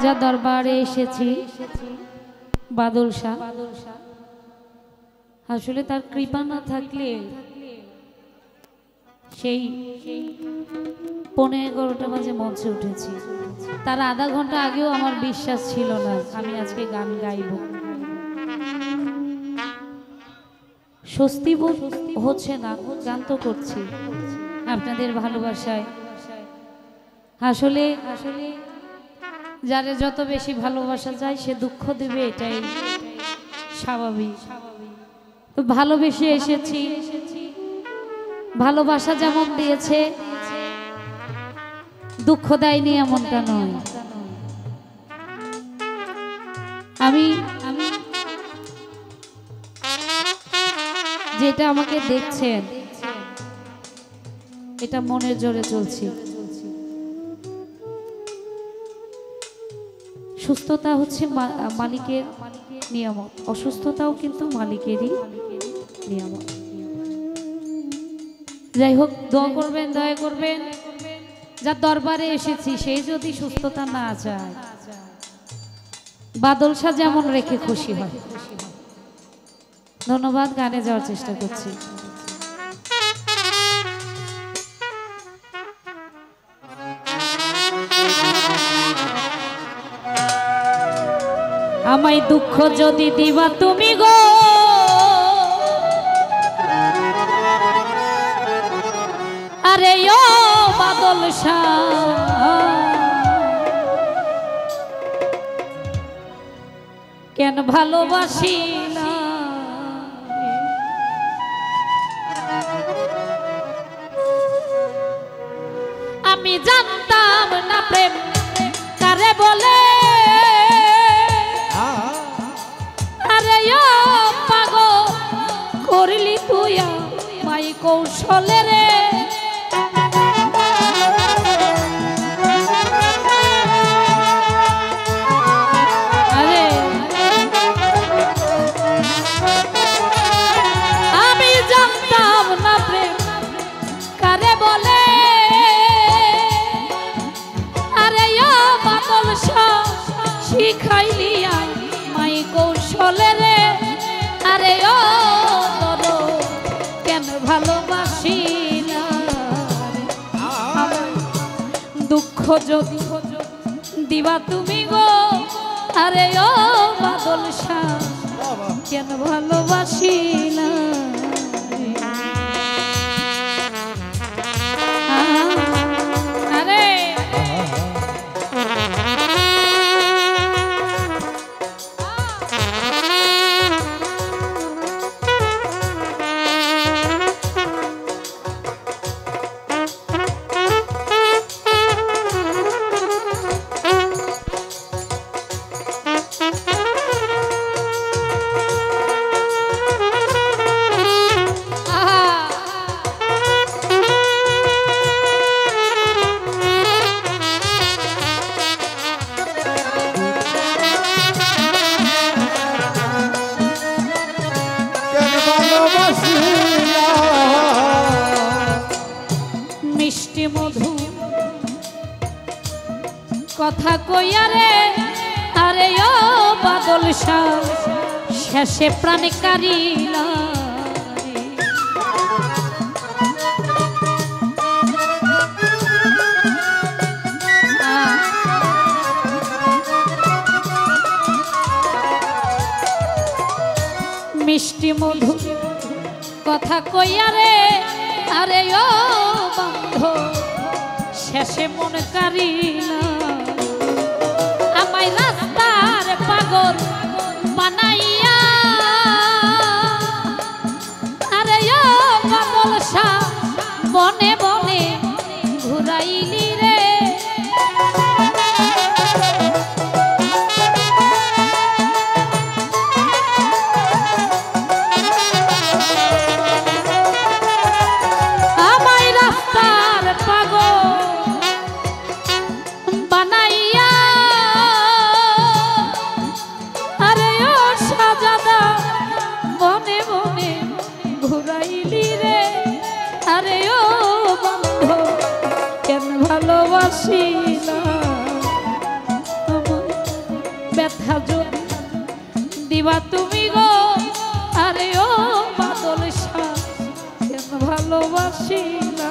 যা দরবারে এসেছি বাদল শাহ, আসলে তার কৃপা না থাকলে সেই 11:15 বাজে মঞ্চে উঠেছি। তার আধা ঘন্টা আগেও আমার বিশ্বাস ছিল না আমি আজকে গান গাইব। স্বস্তি বোধ হচ্ছে না, গান তো করছি আপনাদের ভালোবাসায়। আসলে যারে যত বেশি ভালোবাসা যায় সে দুঃখ দেবে, এটাই স্বাভাবিক। তো ভালোবেসে এসেছি, ভালোবাসা যেমন দিয়েছে দুঃখ দেয়নি এমনটা নয়। আমি যেটা আমাকে দেখছেন এটা মনের জোরে চলছি। সুস্থতা হচ্ছে মালিকের নিয়ামত, অসুস্থতাও কিন্তু মালিকেরই নিয়ামত। যাই হোক, দোয়া করবেন, দয়া করবেন। যার দরবারে এসেছি সেই যদি সুস্থতা না চায়, বাদল শাহ যেমন রেখে খুশি হয়। ধন্যবাদ, গানে যাওয়ার চেষ্টা করছি। আমায় দুঃখ যদি দিবা তুমি গো, আরে ও বাদল শাহ, কেন ভালোবাসি না আমি জানতাম না প্রেম কারে বলে। আরে ও পাগল করলি তুই মাই কৌশলে রে। আরে আমি জানতাম না প্রেম কারে বলে। আরে ও বাদল শাহ শিখাইলি মাই কৌশলে রে। আরে ও তোর কেন ভালোবাসি না, দুঃখ যদি দিবা তুমি গো। আরে ও বাদল শাহ কেন ভালোবাসি না। আরে মিষ্টি মধু কথা কইয়া রে। আরে ও বাদল শাহ শেষে প্রাণে কারিলা। মিষ্টি মধু কথা কইয়া রে। আরে ও বন্ধু শেষে মন কারিলা। আমায় রাস্তার পাগল বানাইয়া। আরে ও বাদল শাহ বনে বনে ঘুরাইলি রে। ঘুরাইলি রে। আরে ও বন্ধু কেন ভালোবাসিলা ব্যথা যদি দিবা তুমি গো আরে ও বাদল শাহ কেন ভালোবাসিলা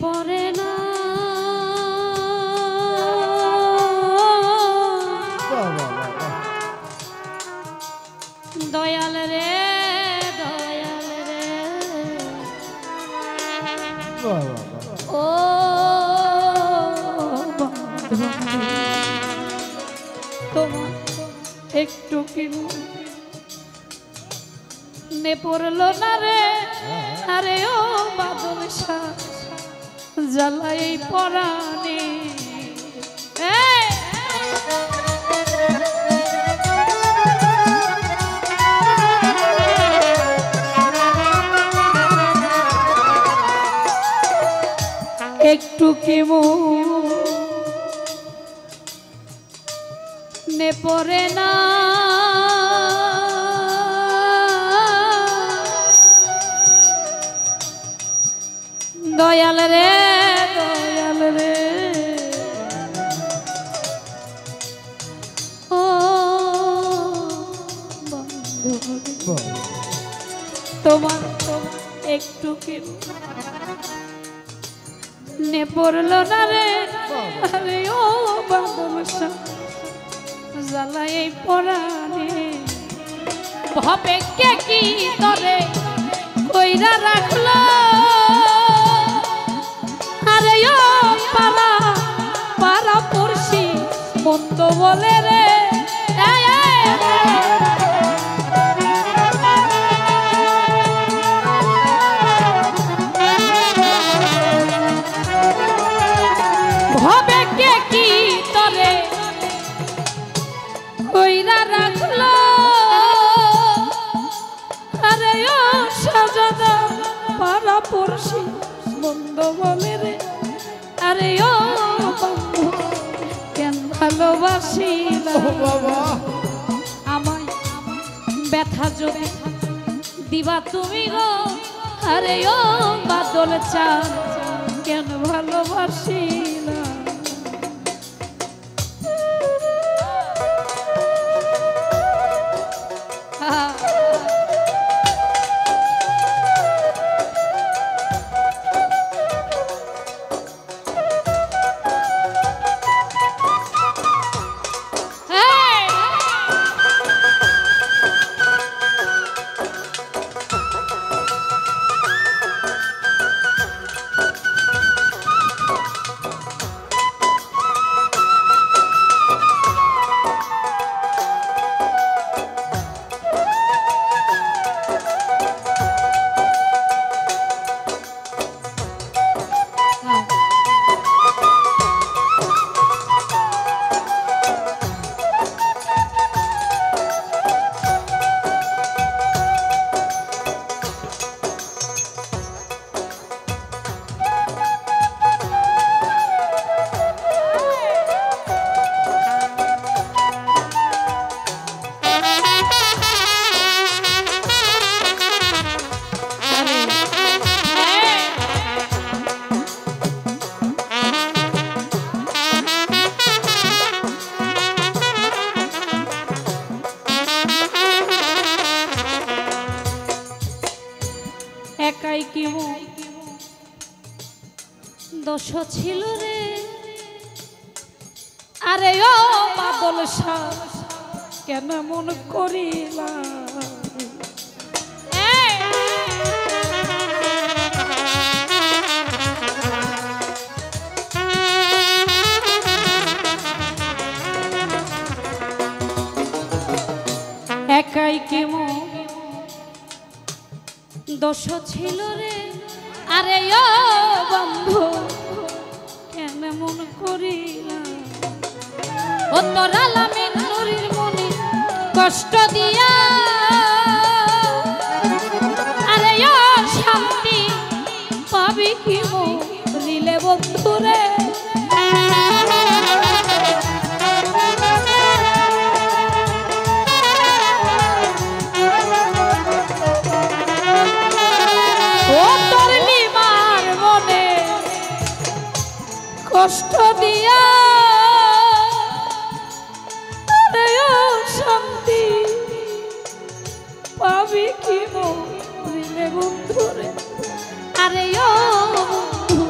পরে না দয়াল রে দয়াল রে ও তোমার একটু কি নে পড়লো না রে আরে ও বাদল শাহ জ্বালাই পরাণে একটু কি নে পড়ে না দয়াল রে দয়াল রে ও বন্ধু তোমার একটু কি নে পড়লো না রে আরে ও বাদল শাহ জ্বালাই পরাণে ভবে কে কি তরে কইরা রাখলো আরে ও পারা পারা পড়শি মন্দ বলে রে ভবে কে কি তরে কইরা রাখলো আরে ও সাজাদা পারা পড়শি মন্দ বলে রে আরে ও বন্ধু কেন ভালোবাসিলা আমায় ব্যথা যদি দিবা তুমি গো আরে ও বাদল চাঁদ কেন ভালোবাসিলা দোষ ছিল রে আরে ও বাদল শাহ কেন মন করিলা একাই কেমন দোষ ছিল রে আরে ও বন্ধু কেন মন করিলা ও তোর আলামিন নুরির মনে কষ্ট দিয়া আরে ও শান্তি পাবি কি মরিলে বন্ধু রে কষ্ট দিয়া শান্তি পাবি কি মরিলে বন্ধু রে আরে ও বন্ধু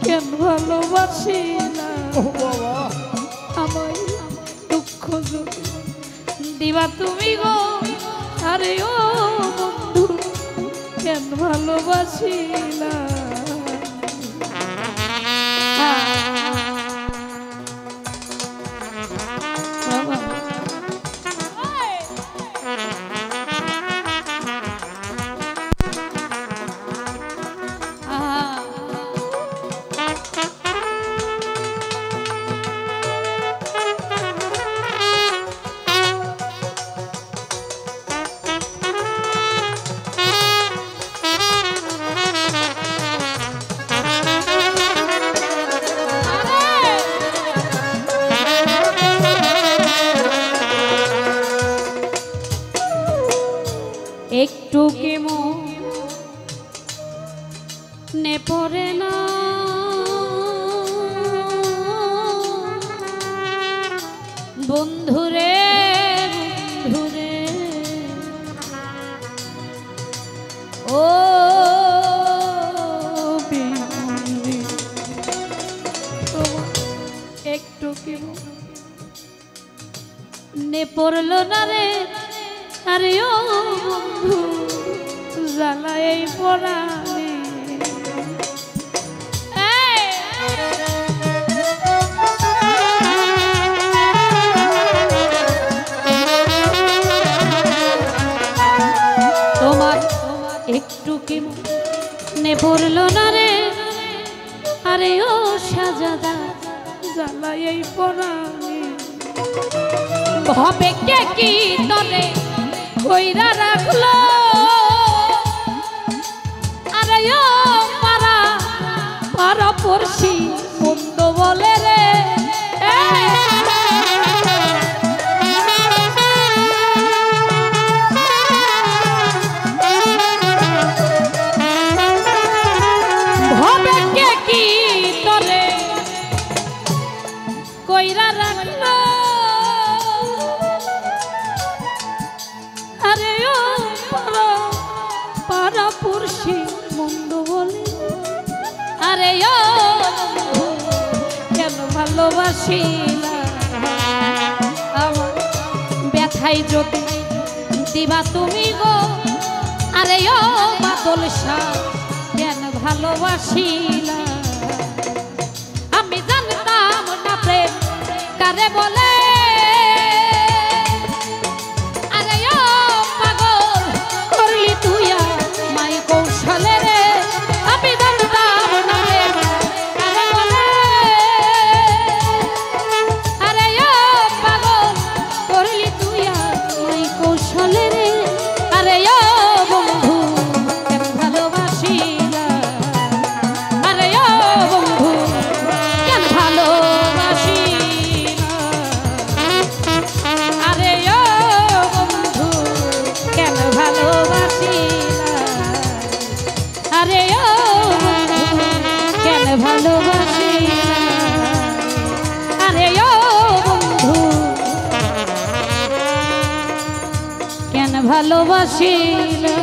কেন ভালোবাসি না আমায় দুঃখ দিবা তুমি গো আরে ও বন্ধু কেন ভালোবাসি না একটু কেমন নে পড়ে না বন্ধুরে বন্ধুরে ও একটু কেমন নে পড়লো না রে আরে ও বন্ধু জ্বালাই পড়ালে তোমার একটু কি নে পড়লো না রে আরে ও সাজাদা জ্বালাই পড়ালে হবে কে কি তরে কইরা রাখলো আরে ও পারা পারা পড়শি বন্ধ বলে রে হবে কে কি তরে কইরা রাখলো আরে ও পারা পুরুষি মন্দ বলে আরে ও কেন ভালোবাসি না আমার ব্যথাই যদি দিবা তুমি গো আরে ও বাদল শাহ কেন ভালোবাসি না আমি জানতাম না প্রেম কারে বলে ভালোবাসি না